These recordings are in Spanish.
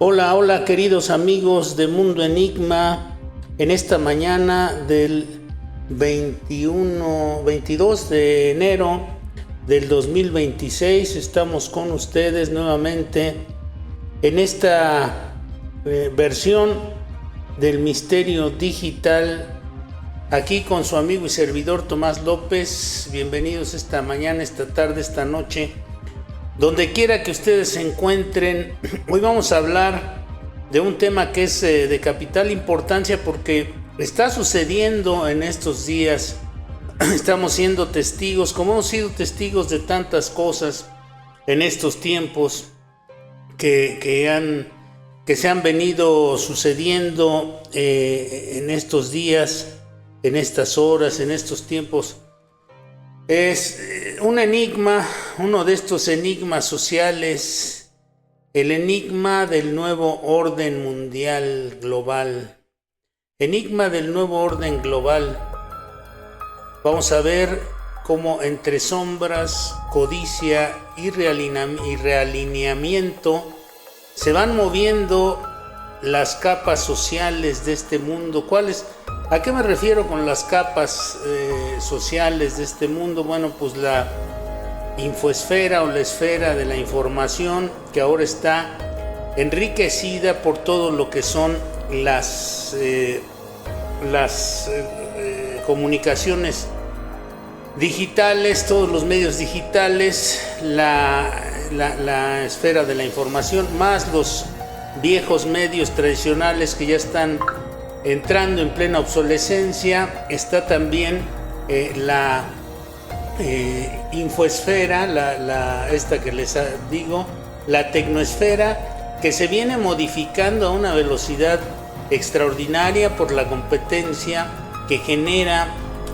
Hola, hola queridos amigos de Mundo Enigma. En esta mañana del 22 de enero del 2026 estamos con ustedes nuevamente en esta versión del Misterio Digital, aquí con su amigo y servidor Tomás López. Bienvenidos esta mañana, esta tarde, esta noche, donde quiera que ustedes se encuentren. Hoy vamos a hablar de un tema que es de capital importancia porque está sucediendo en estos días. Estamos siendo testigos, como hemos sido testigos de tantas cosas en estos tiempos que se han venido sucediendo en estos días, en estas horas, en estos tiempos. Es un enigma, uno de estos enigmas sociales, el enigma del nuevo orden mundial global. Enigma del nuevo orden global. Vamos a ver cómo entre sombras, codicia y realineamiento se van moviendo las capas sociales de este mundo. ¿A qué me refiero con las capas sociales de este mundo? Bueno, pues la infoesfera o la esfera de la información, que ahora está enriquecida por todo lo que son las comunicaciones digitales, todos los medios digitales, la esfera de la información, más los viejos medios tradicionales que ya están entrando en plena obsolescencia. Está también la infoesfera, esta que les digo, la tecnoesfera, que se viene modificando a una velocidad extraordinaria por la competencia que genera,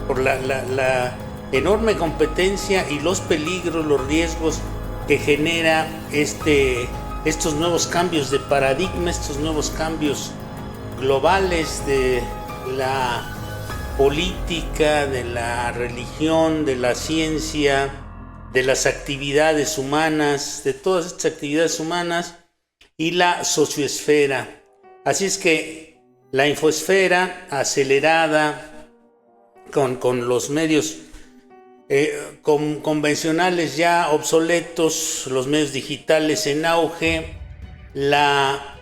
por la enorme competencia y los peligros, los riesgos que genera estos nuevos cambios de paradigma, estos nuevos cambios globales de la política, de la religión, de la ciencia, de las actividades humanas, de todas estas actividades humanas, y la socioesfera. Así es que la infoesfera acelerada con los medios convencionales ya obsoletos, los medios digitales en auge, la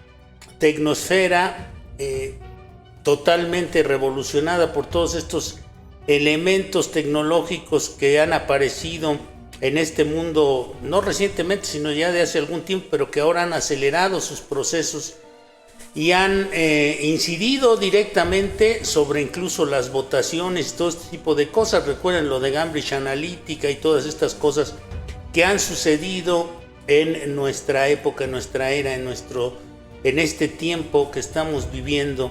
tecnosfera totalmente revolucionada por todos estos elementos tecnológicos que han aparecido en este mundo, no recientemente, sino ya de hace algún tiempo, pero que ahora han acelerado sus procesos y han incidido directamente sobre incluso las votaciones, todo este tipo de cosas. Recuerden lo de Cambridge Analytica y todas estas cosas que han sucedido en nuestra época, en nuestra era, en este tiempo que estamos viviendo.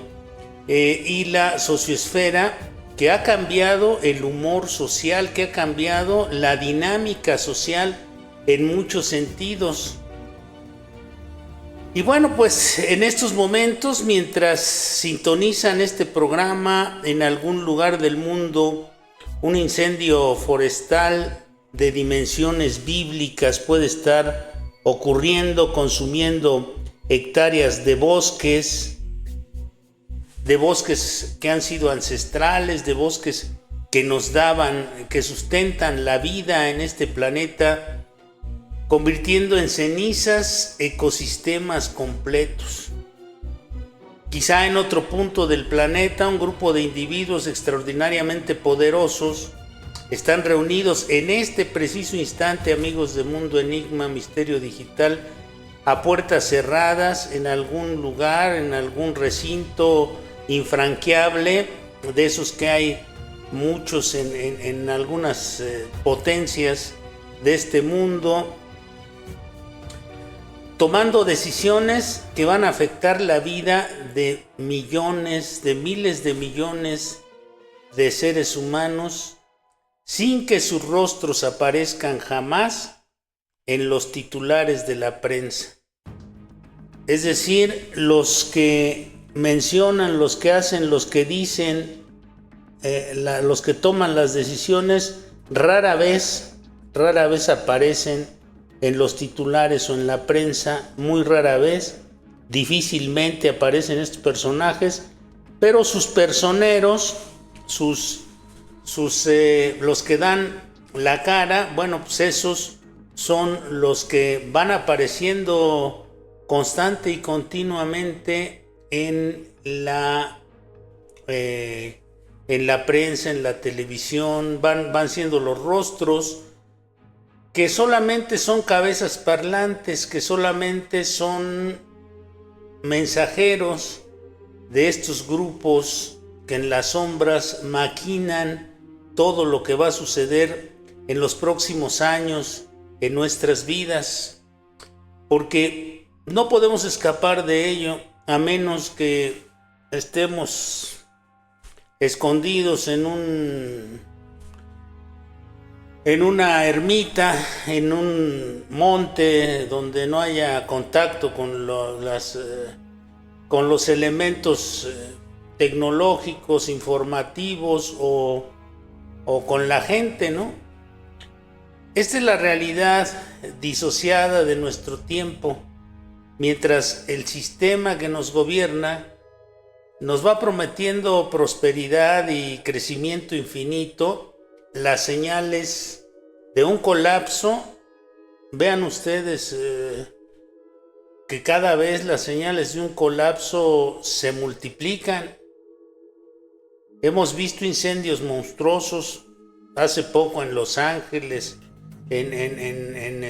Y la sociosfera, que ha cambiado el humor social, que ha cambiado la dinámica social en muchos sentidos. Y bueno, pues en estos momentos, mientras sintonizan este programa en algún lugar del mundo, un incendio forestal de dimensiones bíblicas puede estar ocurriendo, consumiendo hectáreas de bosques que han sido ancestrales, de bosques que nos daban, que sustentan la vida en este planeta, convirtiendo en cenizas ecosistemas completos. Quizá en otro punto del planeta, un grupo de individuos extraordinariamente poderosos están reunidos en este preciso instante, amigos de Mundo Enigma, Misterio Digital, a puertas cerradas, en algún lugar, en algún recinto infranqueable, de esos que hay muchos en algunas potencias de este mundo, tomando decisiones que van a afectar la vida de millones, de miles de millones de seres humanos, sin que sus rostros aparezcan jamás en los titulares de la prensa. Es decir, los que mencionan, los que hacen, los que dicen, los que toman las decisiones, rara vez aparecen en los titulares o en la prensa, muy rara vez, difícilmente aparecen estos personajes, pero sus personeros, los que dan la cara, bueno, pues esos son los que van apareciendo constante y continuamente en la prensa, en la televisión, van siendo los rostros que solamente son cabezas parlantes, que solamente son mensajeros de estos grupos que en las sombras maquinan todo lo que va a suceder en los próximos años en nuestras vidas, porque no podemos escapar de ello a menos que estemos escondidos en una ermita, en un monte donde no haya contacto con los elementos tecnológicos, informativos o con la gente, ¿no? Esta es la realidad disociada de nuestro tiempo, mientras el sistema que nos gobierna nos va prometiendo prosperidad y crecimiento infinito. Las señales de un colapso, vean ustedes que cada vez las señales de un colapso se multiplican. Hemos visto incendios monstruosos hace poco en Los Ángeles, en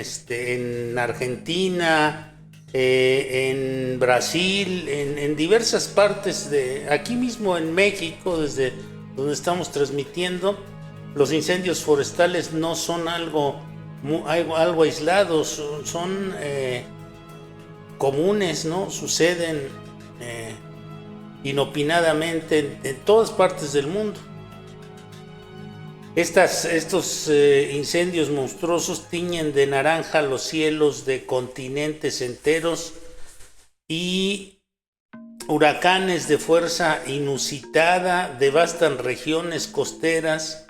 Argentina, en Brasil, en diversas partes aquí mismo en México, desde donde estamos transmitiendo. Los incendios forestales no son algo aislado, son comunes, ¿no? Suceden inopinadamente en todas partes del mundo. Estos incendios monstruosos tiñen de naranja los cielos de continentes enteros y huracanes de fuerza inusitada devastan regiones costeras.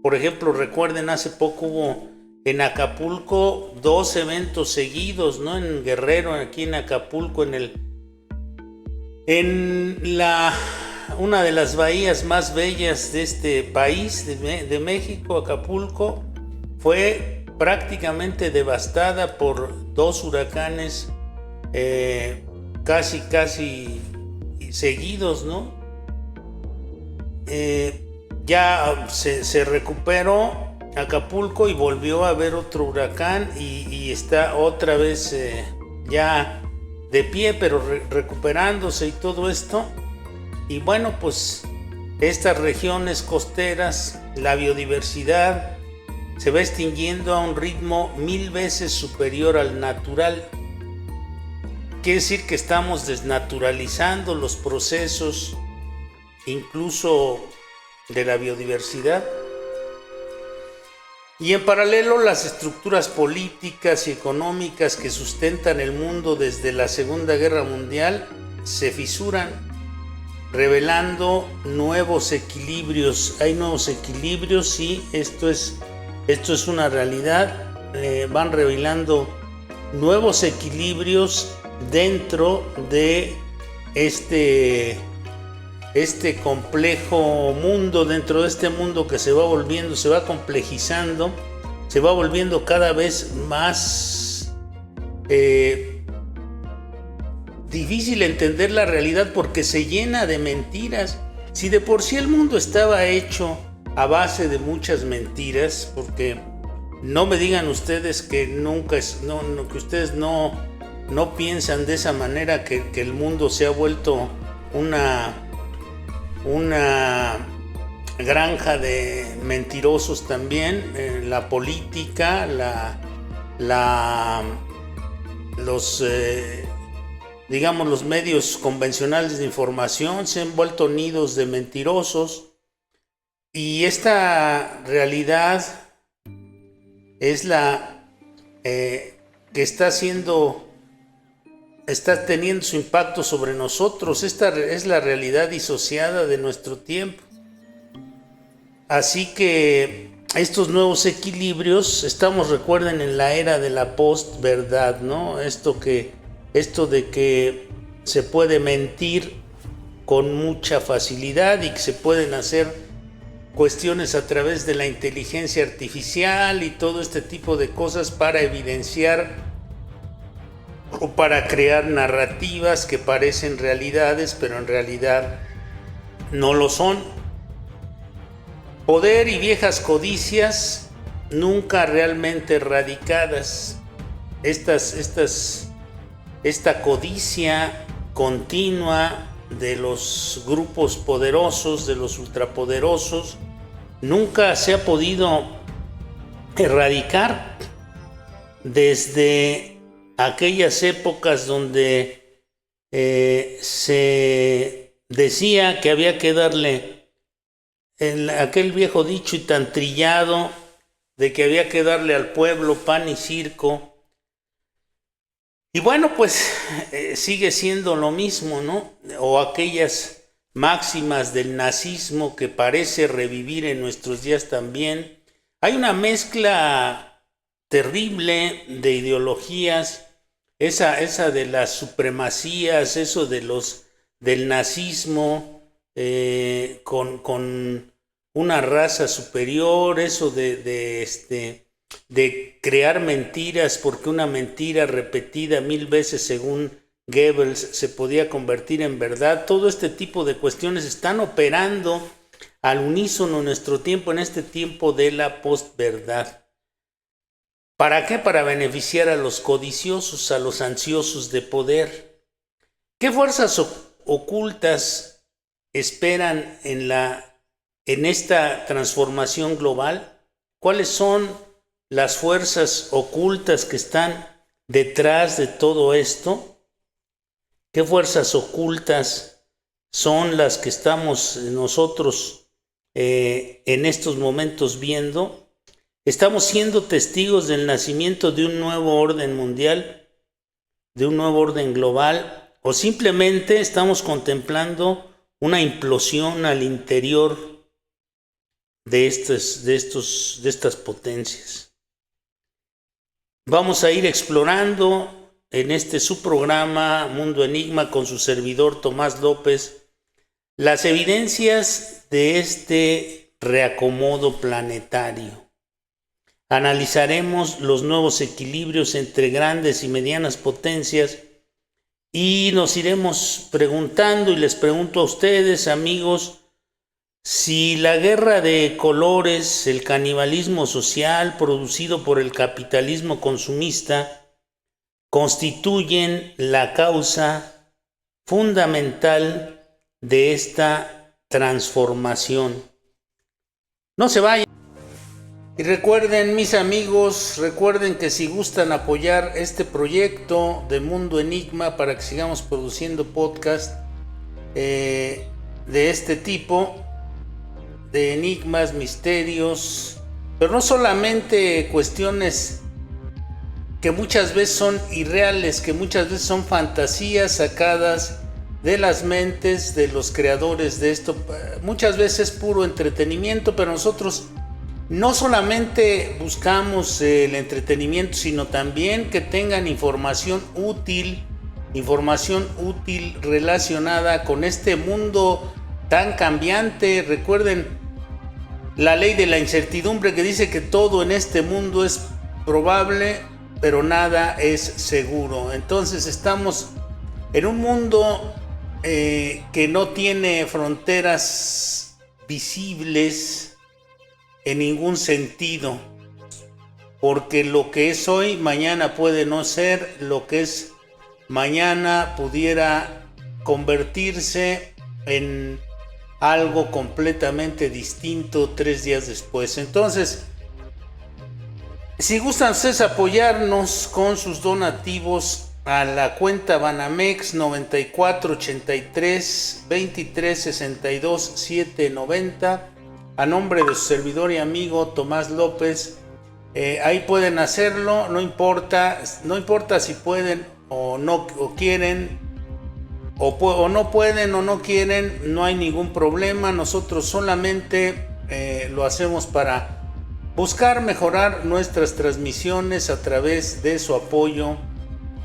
Por ejemplo, recuerden, hace poco hubo en Acapulco 2 eventos seguidos, ¿no? En Guerrero, aquí en Acapulco, una de las bahías más bellas de este país, de México, Acapulco, fue prácticamente devastada por 2 huracanes casi seguidos, ¿no? Ya se recuperó Acapulco y volvió a haber otro huracán y está otra vez ya de pie, pero recuperándose y todo esto. Y bueno, pues estas regiones costeras, la biodiversidad se va extinguiendo a un ritmo 1000 veces superior al natural. Quiere decir que estamos desnaturalizando los procesos, incluso de la biodiversidad. Y en paralelo, las estructuras políticas y económicas que sustentan el mundo desde la Segunda Guerra Mundial se fisuran, revelando nuevos equilibrios. Hay nuevos equilibrios, sí, esto es una realidad. Van revelando nuevos equilibrios dentro de este complejo mundo, dentro de este mundo que se va complejizando, se va volviendo cada vez más difícil entender la realidad porque se llena de mentiras. Si de por sí el mundo estaba hecho a base de muchas mentiras, porque no me digan ustedes que que ustedes no piensan de esa manera, que el mundo se ha vuelto una granja de mentirosos también. La política, los medios convencionales de información se han vuelto nidos de mentirosos, y esta realidad es la que está teniendo su impacto sobre nosotros. Esta es la realidad disociada de nuestro tiempo. Así que estos nuevos equilibrios, recuerden, en la era de la post-verdad, ¿no? Esto que esto de que se puede mentir con mucha facilidad y que se pueden hacer cuestiones a través de la inteligencia artificial y todo este tipo de cosas para evidenciar o para crear narrativas que parecen realidades, pero en realidad no lo son. Poder y viejas codicias nunca realmente erradicadas. Esta codicia continua de los grupos poderosos, de los ultrapoderosos, nunca se ha podido erradicar desde aquellas épocas donde se decía que había que darle aquel viejo dicho y tan trillado de que había que darle al pueblo pan y circo. Y bueno, pues sigue siendo lo mismo, ¿no? O aquellas máximas del nazismo que parece revivir en nuestros días también. Hay una mezcla terrible de ideologías, esa de las supremacías, eso del nazismo con una raza superior, eso de crear mentiras, porque una mentira repetida 1000 veces según Goebbels se podía convertir en verdad. Todo este tipo de cuestiones están operando al unísono en nuestro tiempo, en este tiempo de la postverdad. ¿Para qué? Para beneficiar a los codiciosos, a los ansiosos de poder. ¿Qué fuerzas ocultas esperan en esta transformación global? ¿Cuáles son las fuerzas ocultas que están detrás de todo esto? ¿Qué fuerzas ocultas son las que estamos nosotros en estos momentos viendo? ¿Estamos siendo testigos del nacimiento de un nuevo orden mundial, de un nuevo orden global, o simplemente estamos contemplando una implosión al interior de estas potencias? Vamos a ir explorando en este su programa Mundo Enigma con su servidor Tomás López las evidencias de este reacomodo planetario. Analizaremos los nuevos equilibrios entre grandes y medianas potencias y nos iremos preguntando, y les pregunto a ustedes, amigos, si la guerra de colores, el canibalismo social producido por el capitalismo consumista constituyen la causa fundamental de esta transformación. No se vayan. Y recuerden, mis amigos, recuerden que si gustan apoyar este proyecto de Mundo Enigma para que sigamos produciendo podcast de este tipo, de enigmas, misterios, pero no solamente cuestiones que muchas veces son irreales, que muchas veces son fantasías sacadas de las mentes de los creadores de esto. Muchas veces es puro entretenimiento, pero nosotros no solamente buscamos el entretenimiento, sino también que tengan información útil relacionada con este mundo tan cambiante. Recuerden la ley de la incertidumbre que dice que todo en este mundo es probable, pero nada es seguro. Entonces estamos en un mundo que no tiene fronteras visibles en ningún sentido, porque lo que es hoy, mañana puede no ser, lo que es mañana pudiera convertirse en algo completamente distinto 3 días después. Entonces, si gustan ustedes apoyarnos con sus donativos a la cuenta Banamex 9483-2362-790, a nombre de su servidor y amigo Tomás López, ahí pueden hacerlo. No importa si pueden o no, o quieren, o no pueden o no quieren, no hay ningún problema. Nosotros solamente lo hacemos para buscar mejorar nuestras transmisiones a través de su apoyo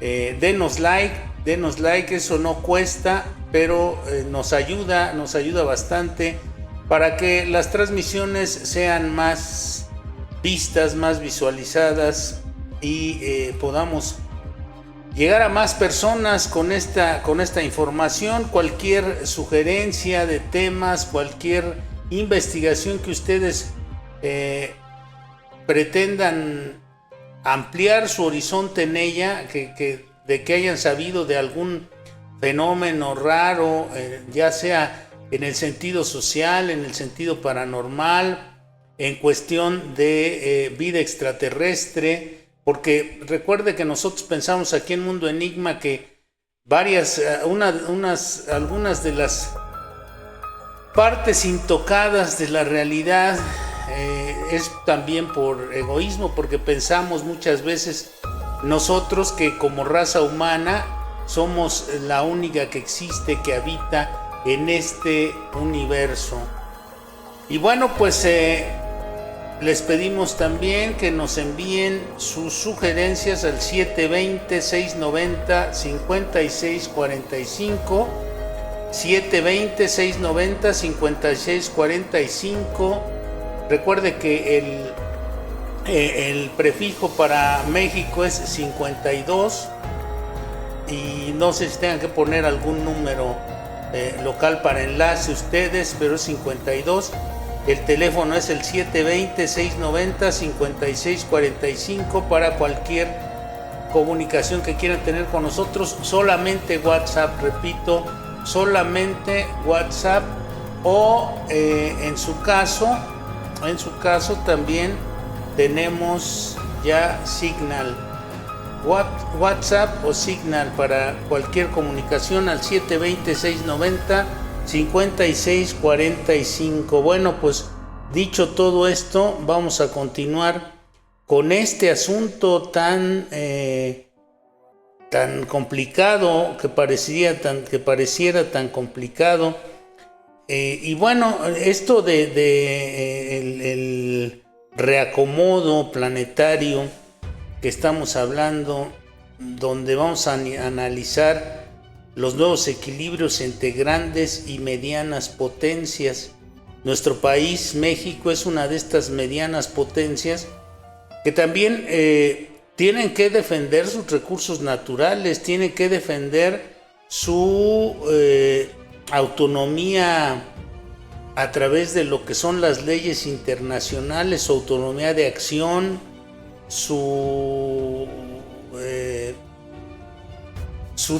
denos like, eso no cuesta, pero nos ayuda bastante para que las transmisiones sean más vistas, más visualizadas y podamos llegar a más personas con esta información. Cualquier sugerencia de temas, cualquier investigación que ustedes pretendan ampliar su horizonte en ella, de que hayan sabido de algún fenómeno raro, ya sea en el sentido social, en el sentido paranormal, en cuestión de vida extraterrestre, porque recuerde que nosotros pensamos aquí en Mundo Enigma que algunas de las partes intocadas de la realidad es también por egoísmo, porque pensamos muchas veces nosotros que como raza humana somos la única que existe, que habita en este universo. Y bueno, pues les pedimos también que nos envíen sus sugerencias al 720-690-5645, 720-690-5645. Recuerde que el prefijo para México es 52 y no sé si tengan que poner algún número local para enlace ustedes, pero es 52. El teléfono es el 720-690-5645 para cualquier comunicación que quieran tener con nosotros. Solamente WhatsApp, repito, solamente WhatsApp, o en su caso también tenemos ya Signal, WhatsApp o Signal para cualquier comunicación al 720-690-5645. Bueno, pues dicho todo esto, vamos a continuar con este asunto tan complicado, que pareciera tan complicado. Y bueno, esto el reacomodo planetario que estamos hablando, donde vamos a analizar los nuevos equilibrios entre grandes y medianas potencias. Nuestro país, México, es una de estas medianas potencias que también tienen que defender sus recursos naturales, tienen que defender su autonomía a través de lo que son las leyes internacionales, su autonomía de acción, su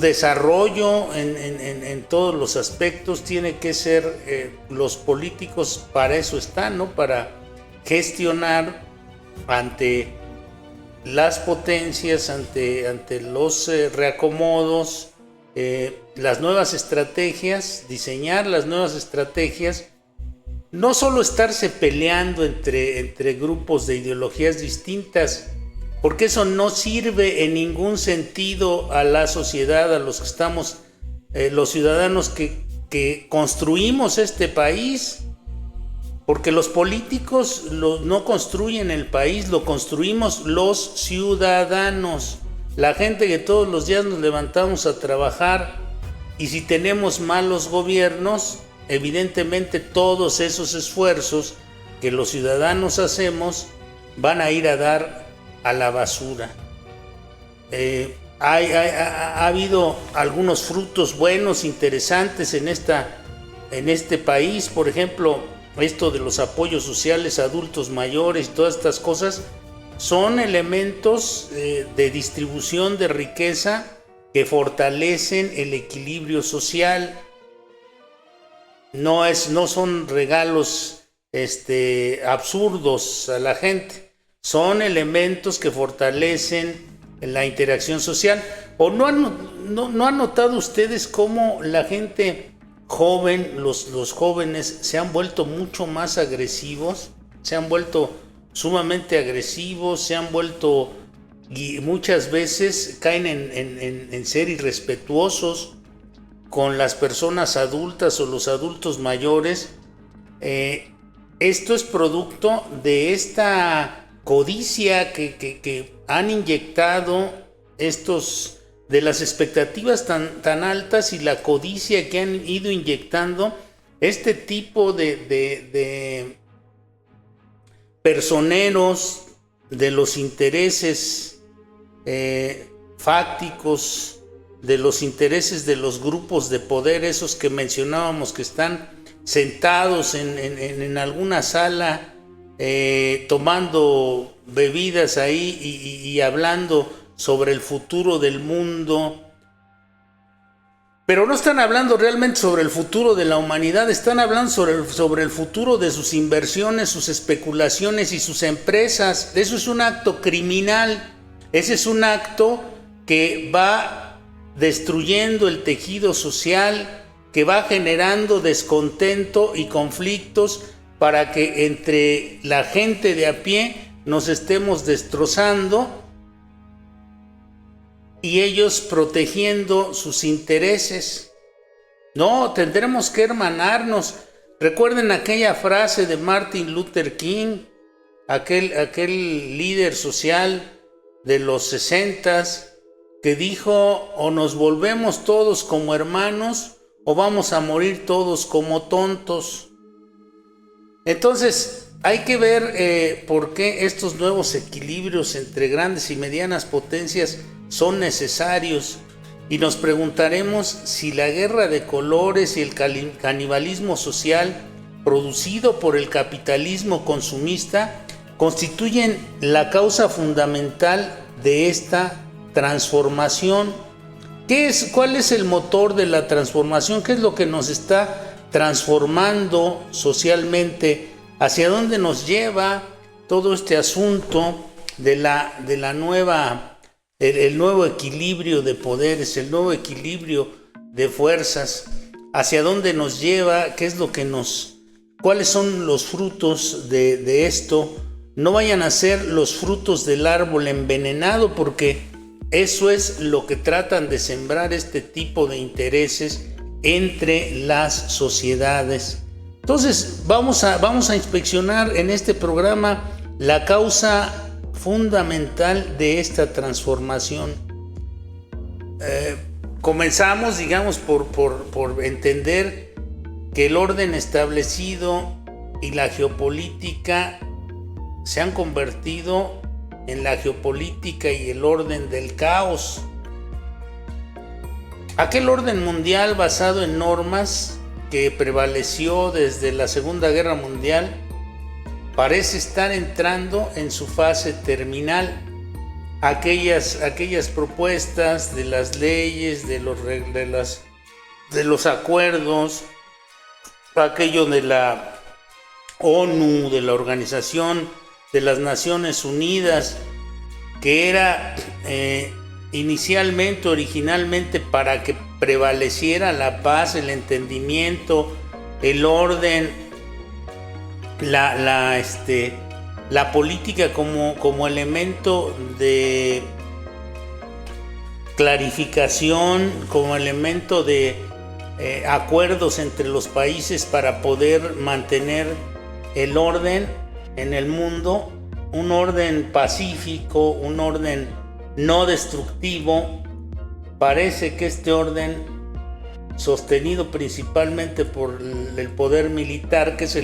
desarrollo en todos los aspectos. Tiene que ser, los políticos para eso están, ¿no? Para gestionar ante las potencias, ante los reacomodos, las nuevas estrategias, diseñar las nuevas estrategias. No solo estarse peleando entre grupos de ideologías distintas, porque eso no sirve en ningún sentido a la sociedad, a los que estamos, los ciudadanos que construimos este país, porque los políticos no construyen el país, lo construimos los ciudadanos, la gente que todos los días nos levantamos a trabajar. Y si tenemos malos gobiernos, evidentemente todos esos esfuerzos que los ciudadanos hacemos van a ir a dar a la basura. Ha habido algunos frutos buenos, interesantes en este país. Por ejemplo, esto de los apoyos sociales a adultos mayores y todas estas cosas son elementos de distribución de riqueza que fortalecen el equilibrio social. No son regalos absurdos a la gente, son elementos que fortalecen la interacción social. ¿O no han notado ustedes cómo la gente joven, los jóvenes se han vuelto mucho más agresivos? Se han vuelto sumamente agresivos, se han vuelto, y muchas veces caen en ser irrespetuosos con las personas adultas o los adultos mayores. Esto es producto de esta codicia que han inyectado estos de las expectativas tan altas y la codicia que han ido inyectando este tipo de personeros, de los intereses fácticos, de los intereses de los grupos de poder, esos que mencionábamos que están sentados en alguna sala tomando bebidas ahí y hablando sobre el futuro del mundo, pero no están hablando realmente sobre el futuro de la humanidad, están hablando sobre el futuro de sus inversiones, sus especulaciones y sus empresas. Eso es un acto criminal, ese es un acto que va destruyendo el tejido social, que va generando descontento y conflictos para que entre la gente de a pie nos estemos destrozando y ellos protegiendo sus intereses. No, tendremos que hermanarnos. Recuerden aquella frase de Martin Luther King, aquel líder social de los 60s, que dijo: o nos volvemos todos como hermanos o vamos a morir todos como tontos. Entonces hay que ver por qué estos nuevos equilibrios entre grandes y medianas potencias son necesarios, y nos preguntaremos si la guerra de colores y el canibalismo social producido por el capitalismo consumista constituyen la causa fundamental de esta transformación. ¿Cuál es el motor de la transformación? ¿Qué es lo que nos está transformando socialmente? ¿Hacia dónde nos lleva todo este asunto de la nueva, el nuevo equilibrio de poderes, el nuevo equilibrio de fuerzas? ¿Hacia dónde nos lleva? ¿Qué es lo que cuáles son los frutos de esto? No vayan a ser los frutos del árbol envenenado, porque eso es lo que tratan de sembrar este tipo de intereses entre las sociedades. Entonces vamos a inspeccionar en este programa la causa fundamental de esta transformación. Comenzamos, digamos, por entender que el orden establecido y la geopolítica se han convertido en la geopolítica y el orden del caos. Aquel orden mundial basado en normas que prevaleció desde la Segunda Guerra Mundial parece estar entrando en su fase terminal. Aquellas propuestas de las leyes, de los acuerdos, aquello de la ONU, de la Organización de las Naciones Unidas, que era originalmente para que prevaleciera la paz, el entendimiento, el orden, la política como elemento de clarificación, como elemento de acuerdos entre los países para poder mantener el orden en el mundo, un orden pacífico, un orden no destructivo. Parece que este orden, sostenido principalmente por el poder militar, que es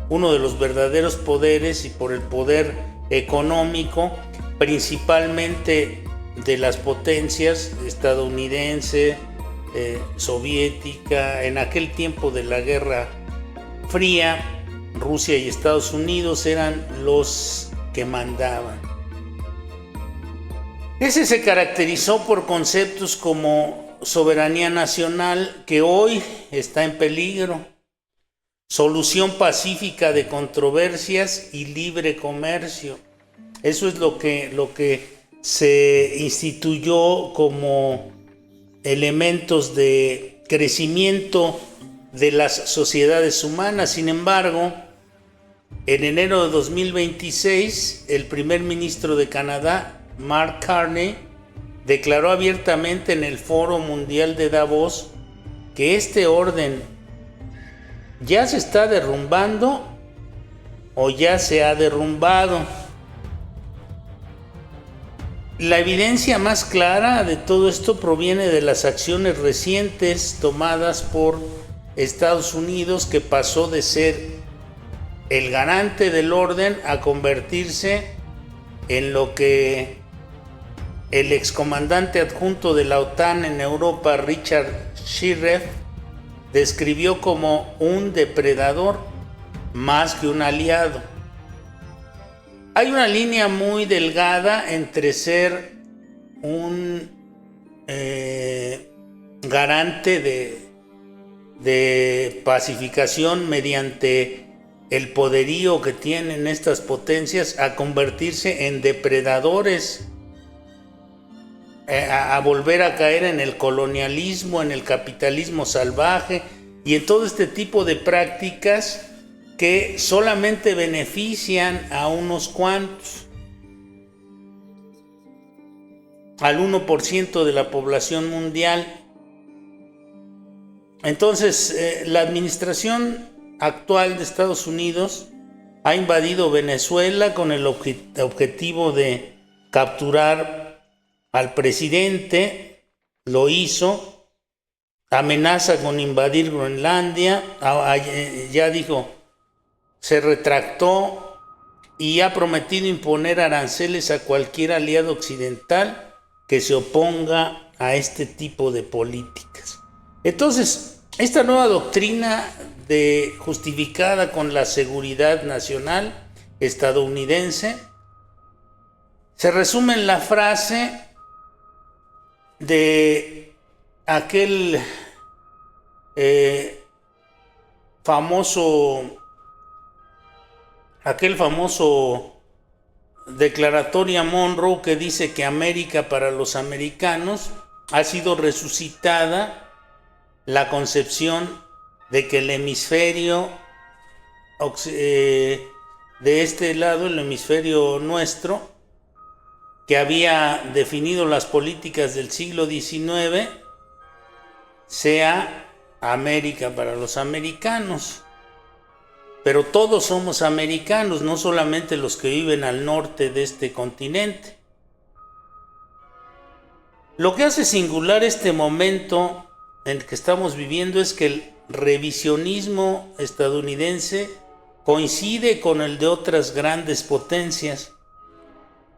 uno de los verdaderos poderes, y por el poder económico, principalmente de las potencias estadounidense, soviética, en aquel tiempo de la Guerra Fría, Rusia y Estados Unidos eran los que mandaban. Ese se caracterizó por conceptos como soberanía nacional, que hoy está en peligro, solución pacífica de controversias y libre comercio. Eso es lo que se instituyó como elementos de crecimiento de las sociedades humanas. Sin embargo, en enero de 2026, el primer ministro de Canadá, Mark Carney, declaró abiertamente en el Foro Mundial de Davos que este orden ya se está derrumbando o ya se ha derrumbado. La evidencia más clara de todo esto proviene de las acciones recientes tomadas por Estados Unidos, que pasó de ser el garante del orden a convertirse en lo que el excomandante adjunto de la OTAN en Europa, Richard Shirreff, describió como un depredador más que un aliado. Hay una línea muy delgada entre ser un garante de pacificación mediante el poderío que tienen estas potencias a convertirse en depredadores, a volver a caer en el colonialismo, en el capitalismo salvaje y en todo este tipo de prácticas que solamente benefician a unos cuantos, al 1% de la población mundial. Entonces, la administración actual de Estados Unidos ha invadido Venezuela con el objetivo de capturar al presidente, lo hizo, amenaza con invadir Groenlandia, ya dijo, se retractó y ha prometido imponer aranceles a cualquier aliado occidental que se oponga a este tipo de políticas. Entonces, esta nueva doctrina justificada con la seguridad nacional estadounidense se resume en la frase de aquel famoso declaratoria Monroe, que dice que América para los americanos ha sido resucitada la concepción de que el hemisferio de este lado, el hemisferio nuestro, que había definido las políticas del siglo XIX, sea América para los americanos. Pero todos somos americanos, no solamente los que viven al norte de este continente. Lo que hace singular este momento en el que estamos viviendo es que el revisionismo estadounidense coincide con el de otras grandes potencias,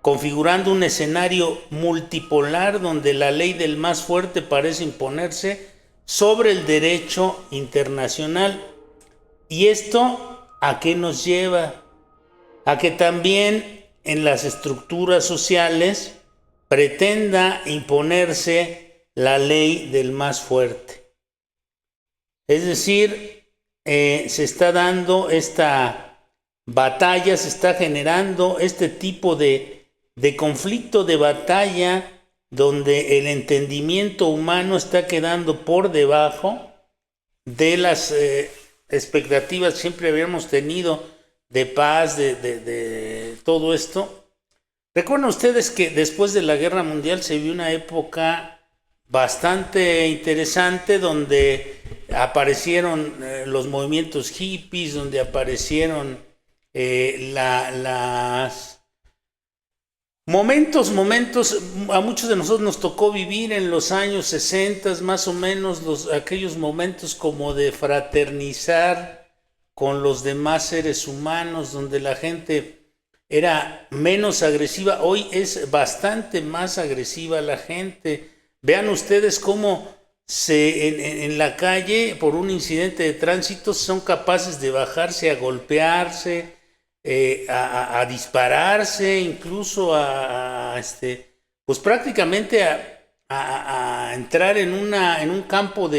configurando un escenario multipolar donde la ley del más fuerte parece imponerse sobre el derecho internacional. ¿Y esto a qué nos lleva? A que también en las estructuras sociales pretenda imponerse la ley del más fuerte. Es decir, se está dando esta batalla, se está generando este tipo de conflicto, de batalla, donde el entendimiento humano está quedando por debajo de las expectativas que siempre habíamos tenido de paz, de todo esto. Recuerden ustedes que después de la Guerra Mundial se vio una época bastante interesante donde aparecieron los movimientos hippies, donde aparecieron momentos, a muchos de nosotros nos tocó vivir en los años 60 más o menos aquellos momentos como de fraternizar con los demás seres humanos, donde la gente era menos agresiva. Hoy es bastante más agresiva la gente. Vean ustedes cómo en la calle, por un incidente de tránsito, son capaces de bajarse a golpearse, a dispararse, incluso pues prácticamente a entrar en un campo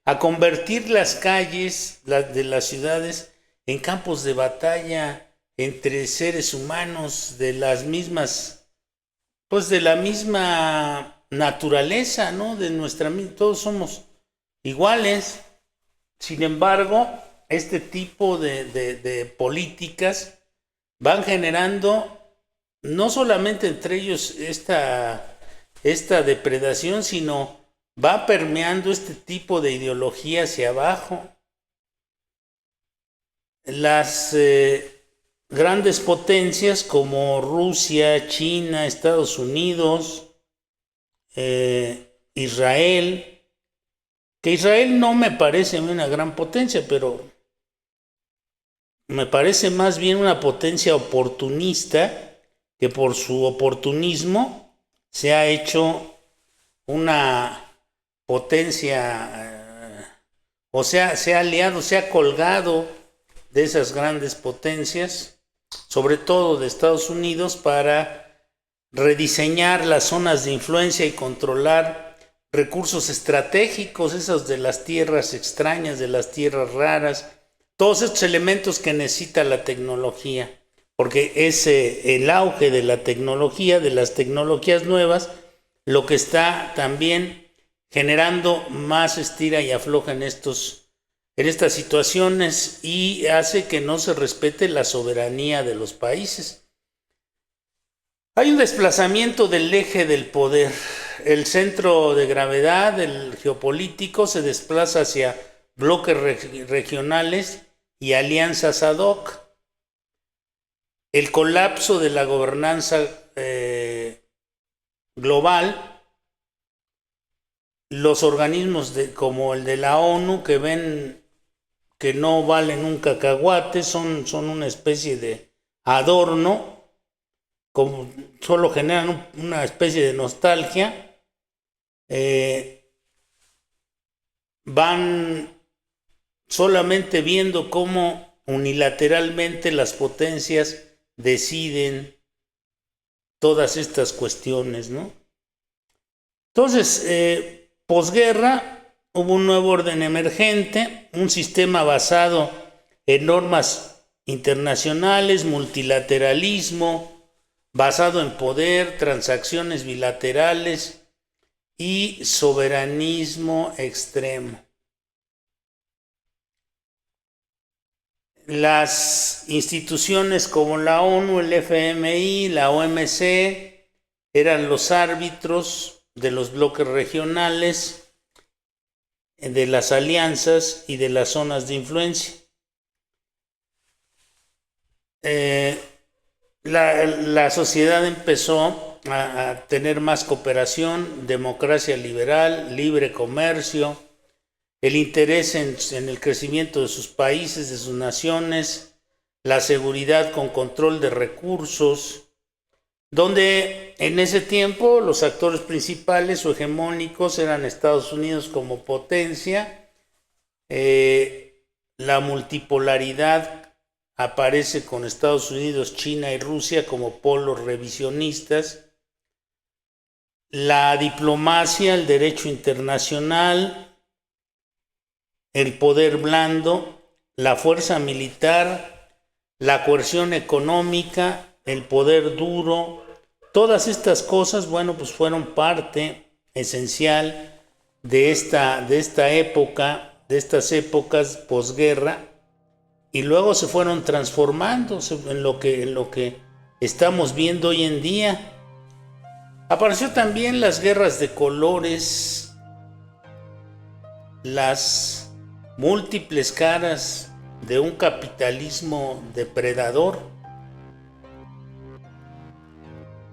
a convertir las calles de las ciudades en campos de batalla entre seres humanos de la misma naturaleza, ¿no? Todos somos iguales. Sin embargo, este tipo de políticas van generando no solamente entre ellos esta depredación, sino va permeando este tipo de ideología hacia abajo. Las grandes potencias como Rusia, China, Estados Unidos, Israel, que Israel no me parece una gran potencia, pero me parece más bien una potencia oportunista que por su oportunismo se ha hecho una potencia, o sea, se ha aliado, se ha colgado de esas grandes potencias, sobre todo de Estados Unidos, para rediseñar las zonas de influencia y controlar recursos estratégicos, esos de las tierras extrañas, de las tierras raras, todos estos elementos que necesita la tecnología, porque es el auge de la tecnología, de las tecnologías nuevas, lo que está también generando más estira y afloja en estas situaciones y hace que no se respete la soberanía de los países. Hay un desplazamiento del eje del poder. El centro de gravedad del geopolítico se desplaza hacia bloques regionales y alianzas ad hoc. El colapso de la gobernanza global, los organismos como el de la ONU, que ven que no valen un cacahuate, son una especie de adorno, como solo generan una especie de nostalgia, van solamente viendo cómo unilateralmente las potencias deciden todas estas cuestiones, ¿no? Entonces, posguerra, hubo un nuevo orden emergente, un sistema basado en normas internacionales, multilateralismo, basado en poder, transacciones bilaterales y soberanismo extremo. Las instituciones como la ONU, el FMI, la OMC eran los árbitros de los bloques regionales, de las alianzas y de las zonas de influencia. La sociedad empezó a tener más cooperación, democracia liberal, libre comercio, el interés en el crecimiento de sus países, de sus naciones, la seguridad con control de recursos, donde en ese tiempo los actores principales o hegemónicos eran Estados Unidos como potencia. La multipolaridad aparece con Estados Unidos, China y Rusia como polos revisionistas. La diplomacia, el derecho internacional, el poder blando, la fuerza militar, la coerción económica, el poder duro, todas estas cosas, bueno, pues fueron parte esencial de esta época, de estas épocas posguerra, y luego se fueron transformando en lo que estamos viendo hoy en día. Apareció también las guerras de colores, las múltiples caras de un capitalismo depredador.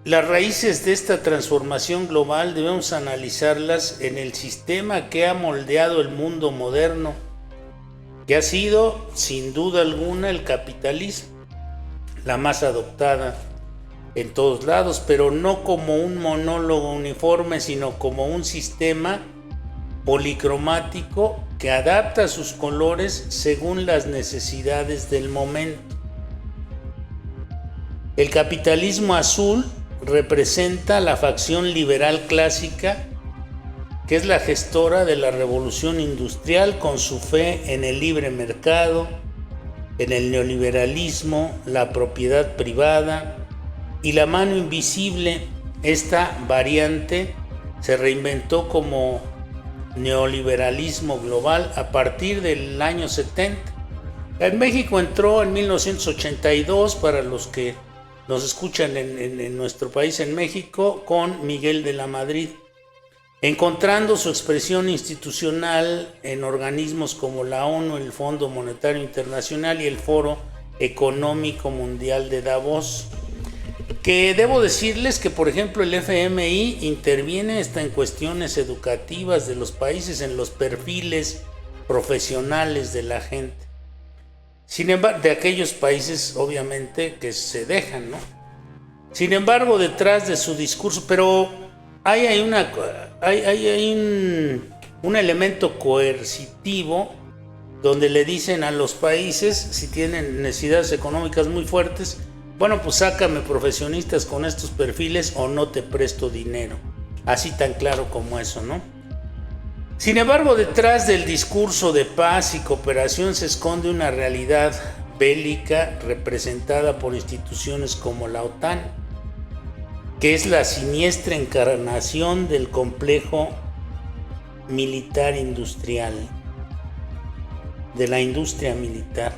Las raíces de esta transformación global debemos analizarlas en el sistema que ha moldeado el mundo moderno, que ha sido, sin duda alguna, el capitalismo, la más adoptada en todos lados, pero no como un monólogo uniforme, sino como un sistema policromático que adapta sus colores según las necesidades del momento. El capitalismo azul representa la facción liberal clásica, que es la gestora de la revolución industrial con su fe en el libre mercado, en el neoliberalismo, la propiedad privada y la mano invisible. Esta variante se reinventó como neoliberalismo global a partir del año 70. En México entró en 1982, para los que nos escuchan en nuestro país, en México, con Miguel de la Madrid, encontrando su expresión institucional en organismos como la ONU, el Fondo Monetario Internacional y el Foro Económico Mundial de Davos, que debo decirles que, por ejemplo, el FMI interviene hasta en cuestiones educativas de los países, en los perfiles profesionales de la gente. Sin embargo, de aquellos países, obviamente, que se dejan, ¿no? Sin embargo, detrás de su discurso, pero hay un elemento coercitivo donde le dicen a los países, si tienen necesidades económicas muy fuertes, bueno, pues sácame profesionistas con estos perfiles o no te presto dinero. Así tan claro como eso, ¿no? Sin embargo, detrás del discurso de paz y cooperación se esconde una realidad bélica representada por instituciones como la OTAN, que es la siniestra encarnación del complejo militar industrial, de la industria militar.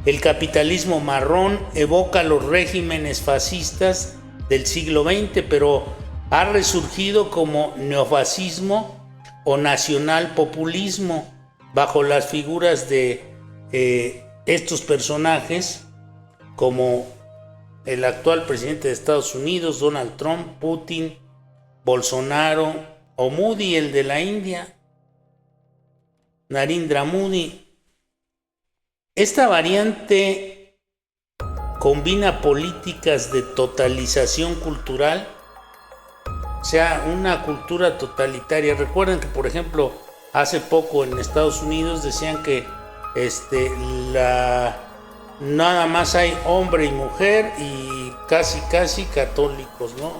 El capitalismo marrón evoca los regímenes fascistas del siglo XX, pero ha resurgido como neofascismo o nacionalpopulismo bajo las figuras de estos personajes como el actual presidente de Estados Unidos, Donald Trump, Putin, Bolsonaro o Modi, el de la India, Narendra Modi. Esta variante combina políticas de totalización cultural, o sea, una cultura totalitaria. Recuerden que, por ejemplo, hace poco en Estados Unidos decían que nada más hay hombre y mujer y casi católicos, ¿no?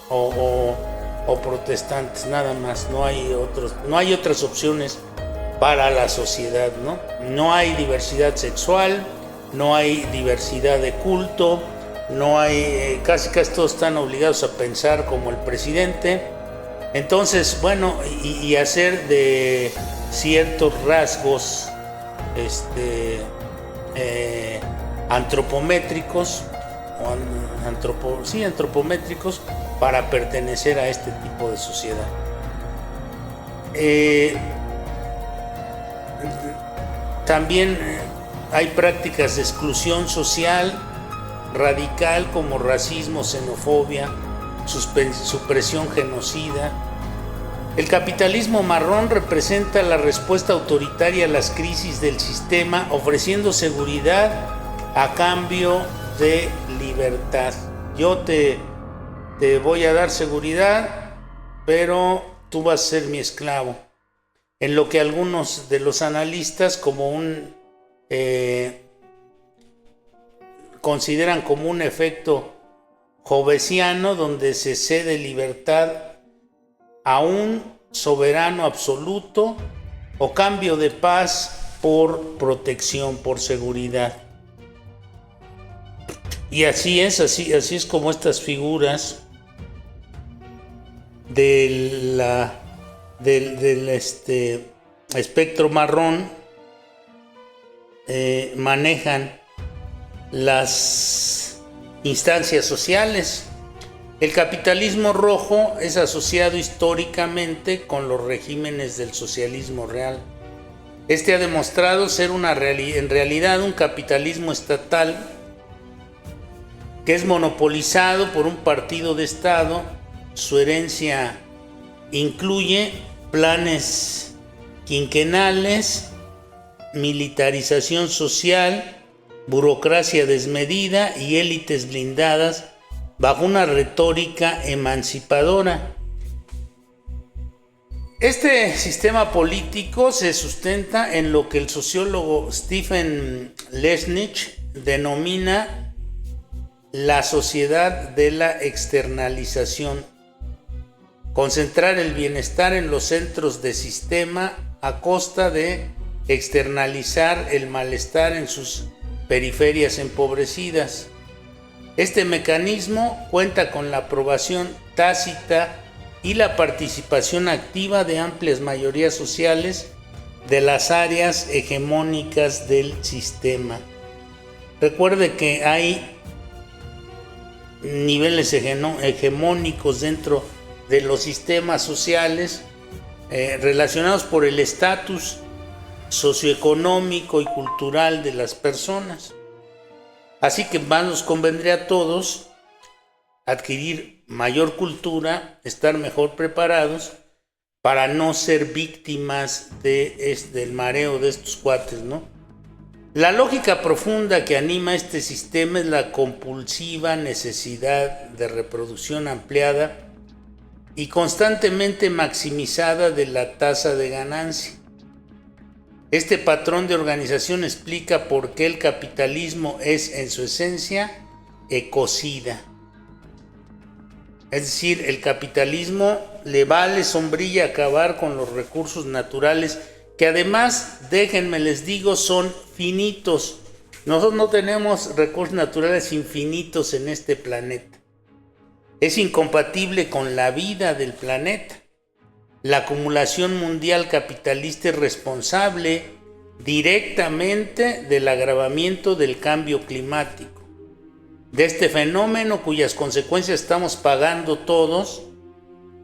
O protestantes, nada más. No hay otras opciones para la sociedad, ¿no? No hay diversidad sexual, no hay diversidad de culto, no hay, casi todos están obligados a pensar como el presidente. Entonces, bueno, y hacer de ciertos rasgos antropométricos antropométricos para pertenecer a este tipo de sociedad. También hay prácticas de exclusión social radical como racismo, xenofobia, supresión genocida. El capitalismo marrón representa la respuesta autoritaria a las crisis del sistema, ofreciendo seguridad a cambio de libertad. Yo te voy a dar seguridad, pero tú vas a ser mi esclavo. En lo que algunos de los analistas consideran como un efecto hobbesiano, donde se cede libertad a un soberano absoluto o cambio de paz por protección, por seguridad. Y así es como estas figuras del espectro marrón manejan las instancias sociales. El capitalismo rojo es asociado históricamente con los regímenes del socialismo real. Este ha demostrado ser en realidad un capitalismo estatal que es monopolizado por un partido de Estado. Su herencia incluye planes quinquenales, militarización social, burocracia desmedida y élites blindadas bajo una retórica emancipadora. Este sistema político se sustenta en lo que el sociólogo Stephen Lesnich denomina la sociedad de la externalización. Concentrar el bienestar en los centros de sistema a costa de externalizar el malestar en sus periferias empobrecidas. Este mecanismo cuenta con la aprobación tácita y la participación activa de amplias mayorías sociales de las áreas hegemónicas del sistema. Recuerde que hay niveles hegemónicos dentro de los sistemas sociales relacionados por el estatus socioeconómico y cultural de las personas. Así que más nos convendría a todos adquirir mayor cultura, estar mejor preparados para no ser víctimas del mareo de estos cuates, ¿no? La lógica profunda que anima este sistema es la compulsiva necesidad de reproducción ampliada y constantemente maximizada de la tasa de ganancia. Este patrón de organización explica por qué el capitalismo es en su esencia ecocida. Es decir, el capitalismo le vale sombrilla acabar con los recursos naturales que además, déjenme les digo, son finitos. Nosotros no tenemos recursos naturales infinitos en este planeta. Es incompatible con la vida del planeta. La acumulación mundial capitalista es responsable directamente del agravamiento del cambio climático. De este fenómeno cuyas consecuencias estamos pagando todos,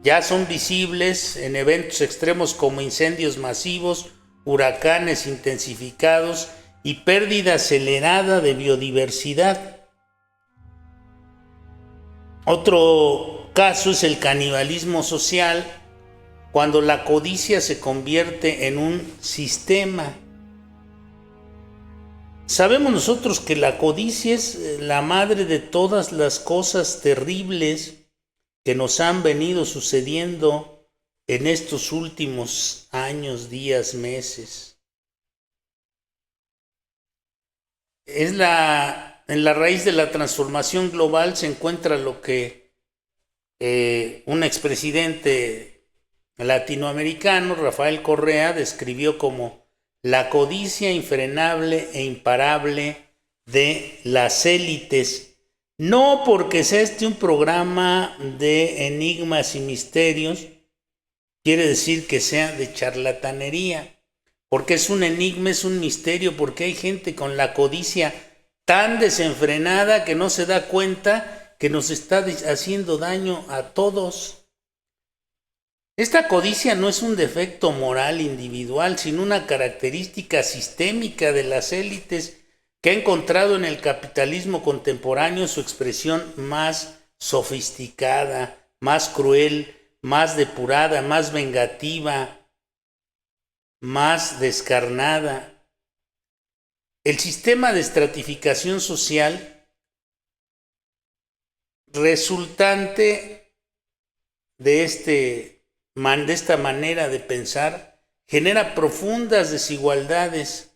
ya son visibles en eventos extremos como incendios masivos, huracanes intensificados y pérdida acelerada de biodiversidad. Otro caso es el canibalismo social, cuando la codicia se convierte en un sistema. Sabemos nosotros que la codicia es la madre de todas las cosas terribles que nos han venido sucediendo en estos últimos años, días, meses. En la raíz de la transformación global se encuentra lo que un expresidente latinoamericano, Rafael Correa, describió como la codicia infrenable e imparable de las élites. No porque sea un programa de enigmas y misterios, quiere decir que sea de charlatanería, porque es un enigma, es un misterio, porque hay gente con la codicia tan desenfrenada que no se da cuenta que nos está haciendo daño a todos. Esta codicia no es un defecto moral individual, sino una característica sistémica de las élites que ha encontrado en el capitalismo contemporáneo su expresión más sofisticada, más cruel, más depurada, más vengativa, más descarnada. El sistema de estratificación social resultante de esta manera de pensar genera profundas desigualdades.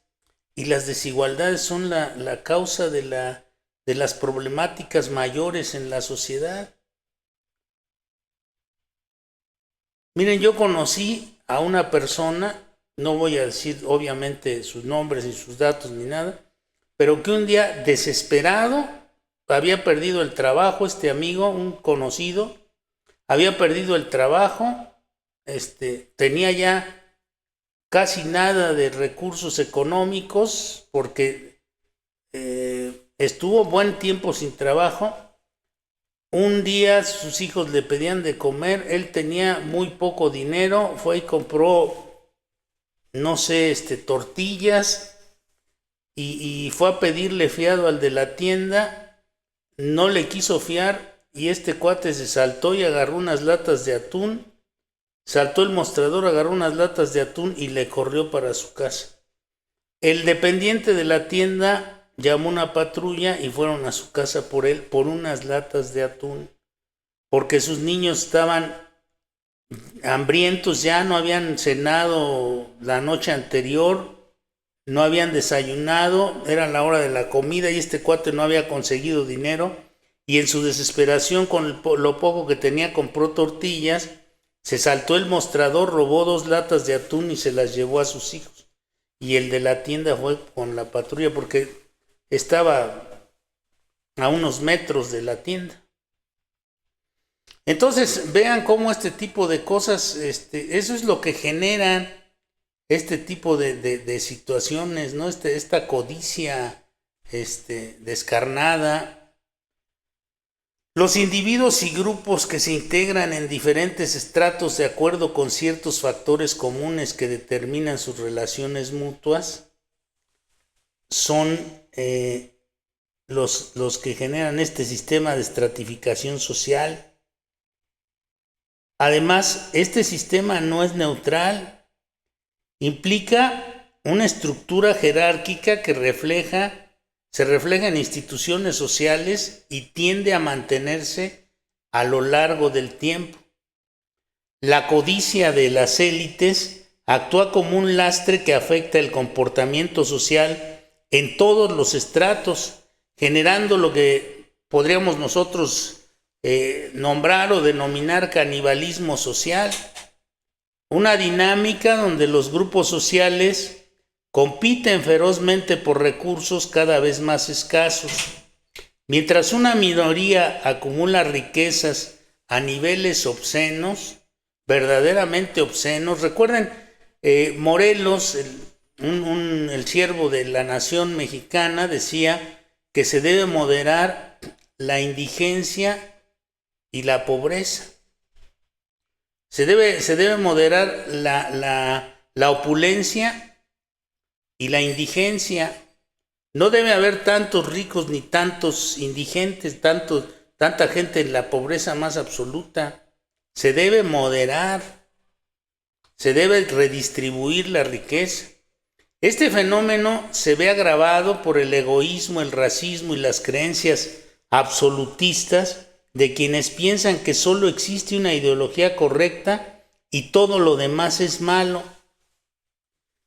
Y las desigualdades son la causa de las problemáticas mayores en la sociedad. Miren, yo conocí a una persona, no voy a decir obviamente sus nombres ni sus datos ni nada, pero que un día desesperado había perdido el trabajo, este amigo, un conocido, había perdido el trabajo, tenía ya casi nada de recursos económicos porque estuvo buen tiempo sin trabajo. Un día sus hijos le pedían de comer, él tenía muy poco dinero, fue y compró, no sé, tortillas y fue a pedirle fiado al de la tienda, no le quiso fiar y este cuate se saltó y agarró unas latas de atún. Saltó el mostrador, agarró unas latas de atún y le corrió para su casa. El dependiente de la tienda llamó una patrulla y fueron a su casa por él por unas latas de atún, porque sus niños estaban hambrientos, ya no habían cenado la noche anterior, no habían desayunado, era la hora de la comida y este cuate no había conseguido dinero y en su desesperación con lo poco que tenía compró tortillas. Se saltó el mostrador, robó 2 latas de atún y se las llevó a sus hijos. Y el de la tienda fue con la patrulla porque estaba a unos metros de la tienda. Entonces, vean cómo este tipo de cosas, eso es lo que generan este tipo de situaciones, ¿no? Esta codicia descarnada. Los individuos y grupos que se integran en diferentes estratos de acuerdo con ciertos factores comunes que determinan sus relaciones mutuas son los que generan este sistema de estratificación social. Además, este sistema no es neutral, implica una estructura jerárquica que se refleja en instituciones sociales y tiende a mantenerse a lo largo del tiempo. La codicia de las élites actúa como un lastre que afecta el comportamiento social en todos los estratos, generando lo que podríamos nosotros nombrar o denominar canibalismo social, una dinámica donde los grupos sociales compiten ferozmente por recursos cada vez más escasos, mientras una minoría acumula riquezas a niveles obscenos, verdaderamente obscenos. Recuerden, Morelos, el siervo de la nación mexicana, decía que se debe moderar la indigencia y la pobreza. Se debe moderar la opulencia y la indigencia. No debe haber tantos ricos ni tantos indigentes, tanta gente en la pobreza más absoluta. Se debe moderar, se debe redistribuir la riqueza. Este fenómeno se ve agravado por el egoísmo, el racismo y las creencias absolutistas de quienes piensan que solo existe una ideología correcta y todo lo demás es malo.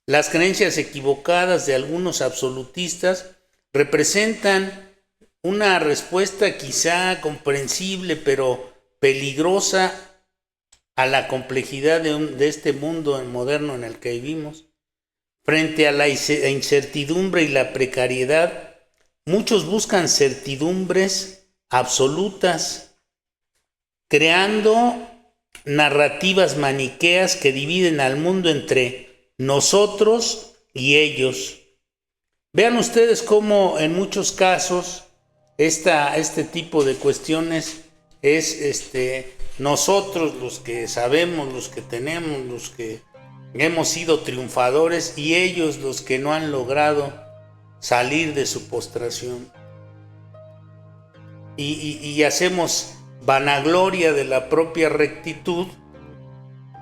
Las creencias equivocadas de algunos absolutistas representan una respuesta quizá comprensible pero peligrosa a la complejidad de este mundo moderno en el que vivimos. Frente a la incertidumbre y la precariedad, muchos buscan certidumbres absolutas, creando narrativas maniqueas que dividen al mundo entre nosotros y ellos. Vean ustedes cómo en muchos casos este tipo de cuestiones es nosotros los que sabemos, los que tenemos, los que hemos sido triunfadores, y ellos los que no han logrado salir de su postración. Y hacemos vanagloria de la propia rectitud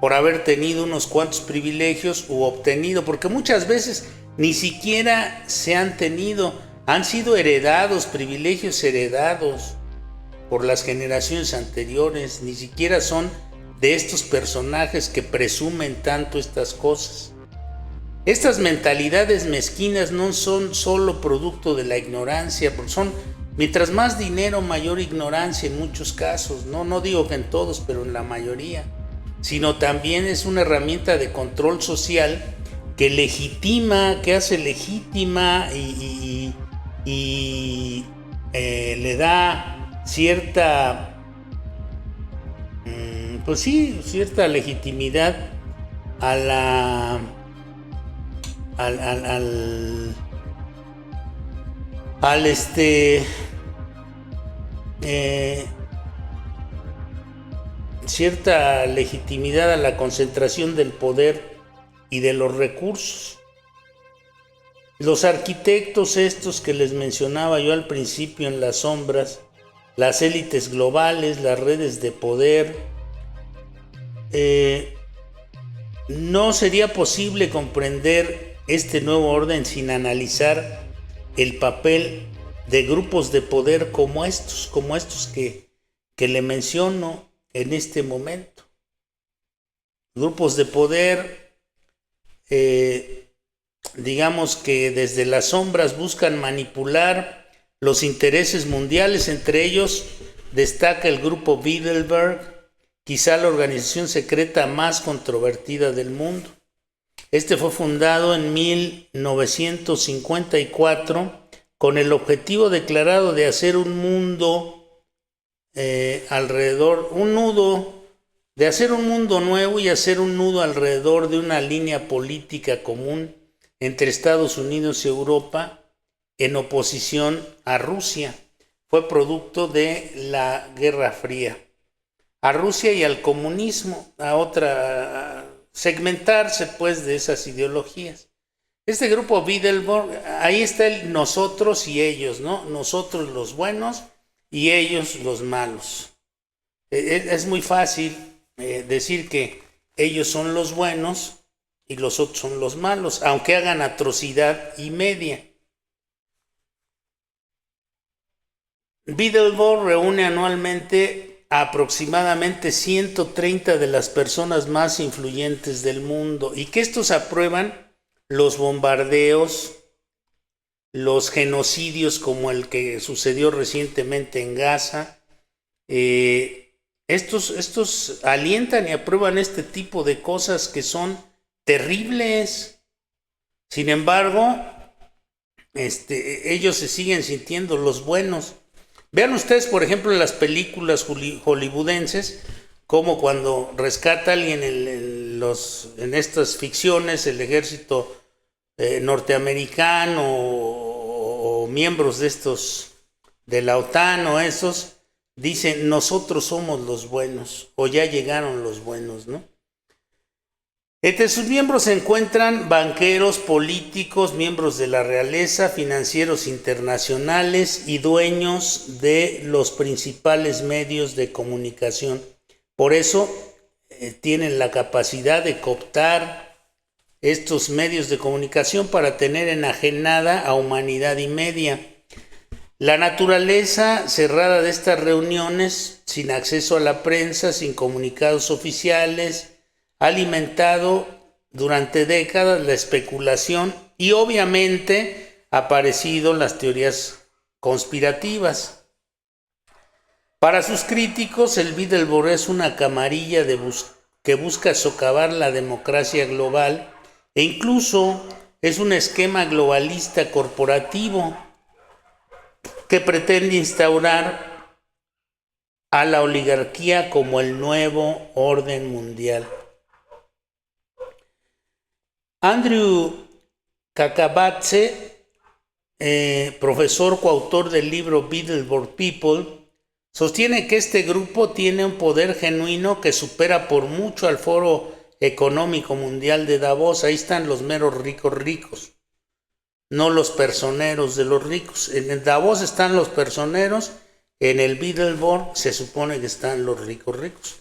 por haber tenido unos cuantos privilegios u obtenido, porque muchas veces ni siquiera se han tenido, han sido heredados, privilegios heredados por las generaciones anteriores, ni siquiera son de estos personajes que presumen tanto estas cosas. Estas mentalidades mezquinas no son solo producto de la ignorancia, porque son, mientras más dinero, mayor ignorancia en muchos casos, no digo que en todos, pero en la mayoría, sino también es una herramienta de control social que legitima, que hace legítima y le da cierta legitimidad a la cierta legitimidad a la concentración del poder y de los recursos. Los arquitectos estos que les mencionaba yo al principio en las sombras, las élites globales, las redes de poder, no sería posible comprender este nuevo orden sin analizar el papel de grupos de poder como estos que le menciono en este momento. Grupos de poder, digamos que desde las sombras buscan manipular los intereses mundiales. Entre ellos destaca el grupo Bilderberg, quizá la organización secreta más controvertida del mundo. Este fue fundado en 1954 con el objetivo declarado de hacer un mundo de hacer un mundo nuevo y hacer un nudo alrededor de una línea política común entre Estados Unidos y Europa en oposición a Rusia. Fue producto de la Guerra Fría. A Rusia y al comunismo, a segmentarse pues de esas ideologías. Este grupo Bilderberg, ahí está el nosotros y ellos, ¿no? Nosotros los buenos y ellos los malos. Es muy fácil decir que ellos son los buenos y los otros son los malos, aunque hagan atrocidad y media. Bilderberg reúne anualmente a aproximadamente 130 de las personas más influyentes del mundo y que estos aprueban los bombardeos, los genocidios como el que sucedió recientemente en Gaza. Estos alientan y aprueban este tipo de cosas que son terribles. Sin embargo, ellos se siguen sintiendo los buenos. Vean ustedes, por ejemplo, en las películas hollywoodenses, como cuando rescata a alguien en estas ficciones, el ejército norteamericano o miembros de estos, de la OTAN o esos, dicen, nosotros somos los buenos, o ya llegaron los buenos, ¿no? Entre sus miembros se encuentran banqueros, políticos, miembros de la realeza, financieros internacionales y dueños de los principales medios de comunicación. Por eso tienen la capacidad de cooptar estos medios de comunicación para tener enajenada a humanidad y media. La naturaleza cerrada de estas reuniones, sin acceso a la prensa, sin comunicados oficiales, ha alimentado durante décadas la especulación y obviamente han aparecido las teorías conspirativas. Para sus críticos, el Bilderberg es una camarilla que busca socavar la democracia global e incluso es un esquema globalista corporativo que pretende instaurar a la oligarquía como el nuevo orden mundial. Andrew Kakabatse, profesor coautor del libro Bilderberg People, sostiene que este grupo tiene un poder genuino que supera por mucho al Foro Económico Mundial de Davos. Ahí están los meros ricos, no los personeros de los ricos. En Davos están los personeros, en el Bilderberg se supone que están los ricos.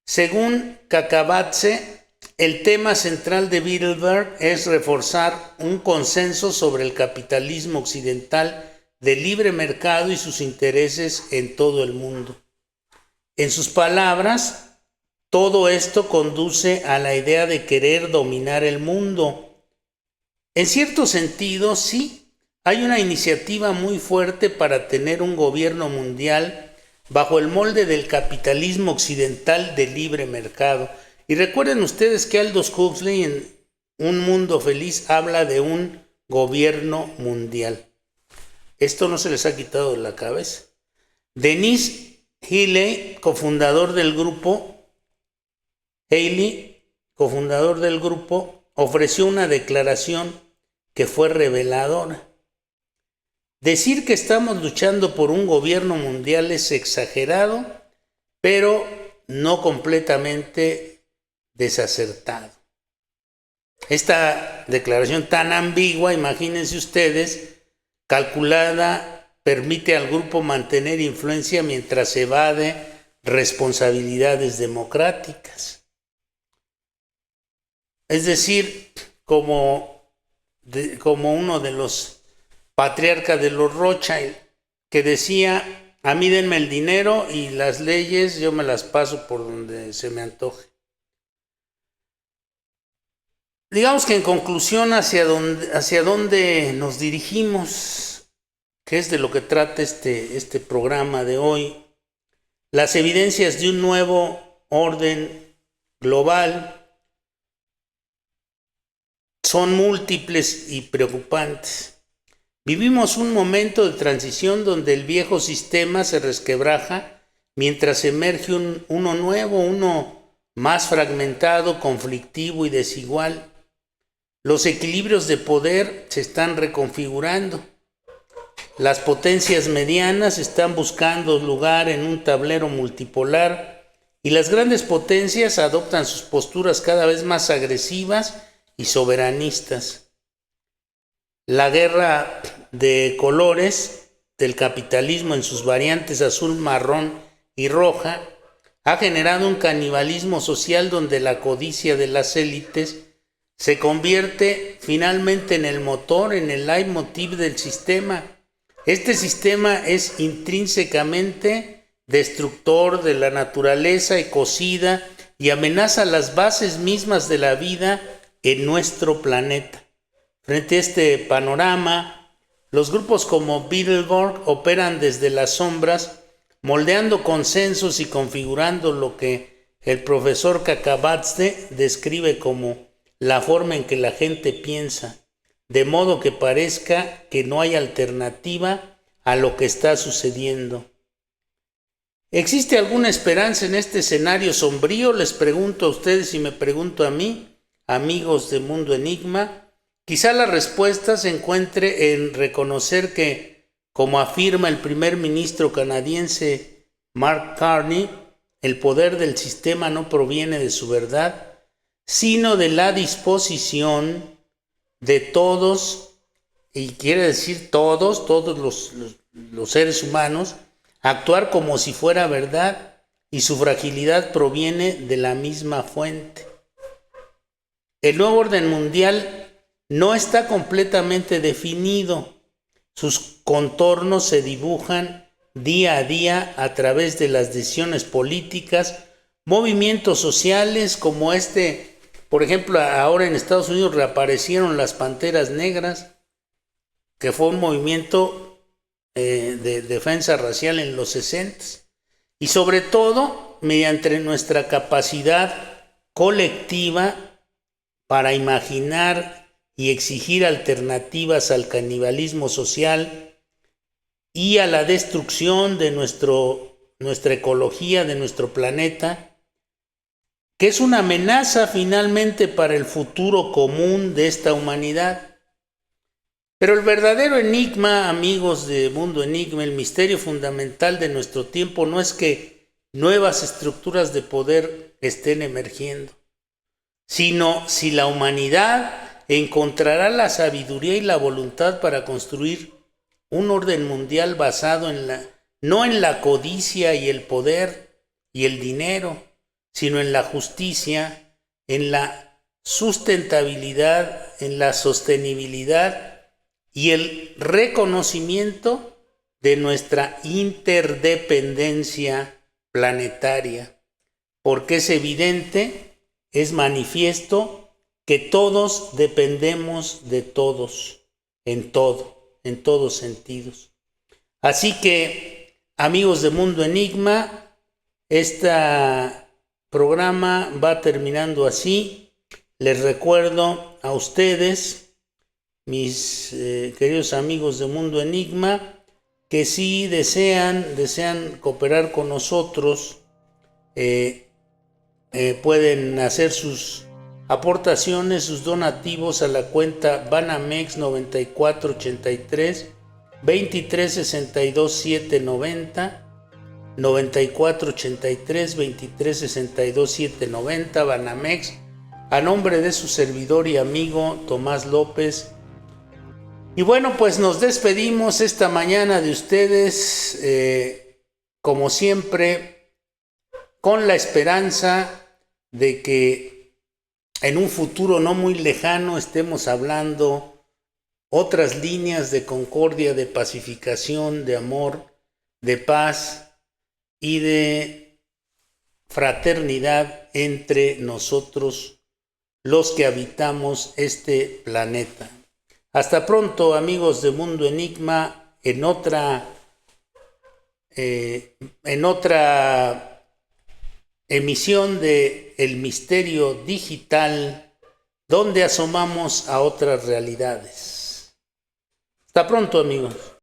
Según Kakabatse, el tema central de Bilderberg es reforzar un consenso sobre el capitalismo occidental de libre mercado y sus intereses en todo el mundo. En sus palabras, todo esto conduce a la idea de querer dominar el mundo. En cierto sentido, sí, hay una iniciativa muy fuerte para tener un gobierno mundial bajo el molde del capitalismo occidental de libre mercado. Y recuerden ustedes que Aldous Huxley en Un Mundo Feliz habla de un gobierno mundial. Esto no se les ha quitado de la cabeza. Denis Healey, cofundador del grupo, ofreció una declaración que fue reveladora. Decir que estamos luchando por un gobierno mundial es exagerado, pero no completamente desacertado. Esta declaración tan ambigua, imagínense ustedes, calculada, permite al grupo mantener influencia mientras evade responsabilidades democráticas. Es decir, como uno de los patriarcas de los Rothschild, que decía, a mí denme el dinero y las leyes yo me las paso por donde se me antoje. Digamos que en conclusión, hacia dónde nos dirigimos, que es de lo que trata este programa de hoy, las evidencias de un nuevo orden global son múltiples y preocupantes. Vivimos un momento de transición donde el viejo sistema se resquebraja mientras emerge uno nuevo, uno más fragmentado, conflictivo y desigual. Los equilibrios de poder se están reconfigurando. Las potencias medianas están buscando lugar en un tablero multipolar y las grandes potencias adoptan sus posturas cada vez más agresivas y soberanistas. la guerra de colores del capitalismo en sus variantes azul, marrón y roja ha generado un canibalismo social donde la codicia de las élites se convierte finalmente en el motor, en el leitmotiv del sistema. Este sistema es intrínsecamente destructor de la naturaleza ecocida y amenaza las bases mismas de la vida en nuestro planeta. Frente a este panorama, los grupos como Bilderberg operan desde las sombras, moldeando consensos y configurando lo que el profesor Cacabatzde describe como la forma en que la gente piensa, de modo que parezca que no hay alternativa a lo que está sucediendo. ¿Existe alguna esperanza en este escenario sombrío? Les pregunto a ustedes y me pregunto a mí, amigos de Mundo Enigma. Quizá la respuesta se encuentre en reconocer que, como afirma el primer ministro canadiense Mark Carney, el poder del sistema no proviene de su verdad, sino de la disposición de todos, y quiere decir todos los seres humanos, a actuar como si fuera verdad, y su fragilidad proviene de la misma fuente. El nuevo orden mundial no está completamente definido. Sus contornos se dibujan día a día a través de las decisiones políticas, movimientos sociales como por ejemplo, ahora en Estados Unidos reaparecieron las Panteras Negras, que fue un movimiento de defensa racial en los 60, y sobre todo mediante nuestra capacidad colectiva para imaginar y exigir alternativas al canibalismo social y a la destrucción de nuestra ecología, de nuestro planeta, que es una amenaza finalmente para el futuro común de esta humanidad. Pero el verdadero enigma, amigos de Mundo Enigma, el misterio fundamental de nuestro tiempo no es que nuevas estructuras de poder estén emergiendo, sino si la humanidad encontrará la sabiduría y la voluntad para construir un orden mundial basado no en la codicia y el poder y el dinero, sino en la justicia, en la sustentabilidad, en la sostenibilidad y el reconocimiento de nuestra interdependencia planetaria, porque es evidente, es manifiesto que todos dependemos de todos, en todos sentidos. Así que, amigos de Mundo Enigma, este programa va terminando así. Les recuerdo a ustedes, mis queridos amigos de Mundo Enigma, que si desean cooperar con nosotros, pueden hacer sus aportaciones, sus donativos a la cuenta Banamex 9483 2362 790 9483 2362 790 Banamex, a nombre de su servidor y amigo Tomás López. Y bueno, pues nos despedimos esta mañana de ustedes, como siempre, con la esperanza de que en un futuro no muy lejano estemos hablando otras líneas de concordia, de pacificación, de amor, de paz y de fraternidad entre nosotros, los que habitamos este planeta. Hasta pronto, amigos de Mundo Enigma, en otra emisión de El Misterio Digital, donde asomamos a otras realidades. Hasta pronto, amigos.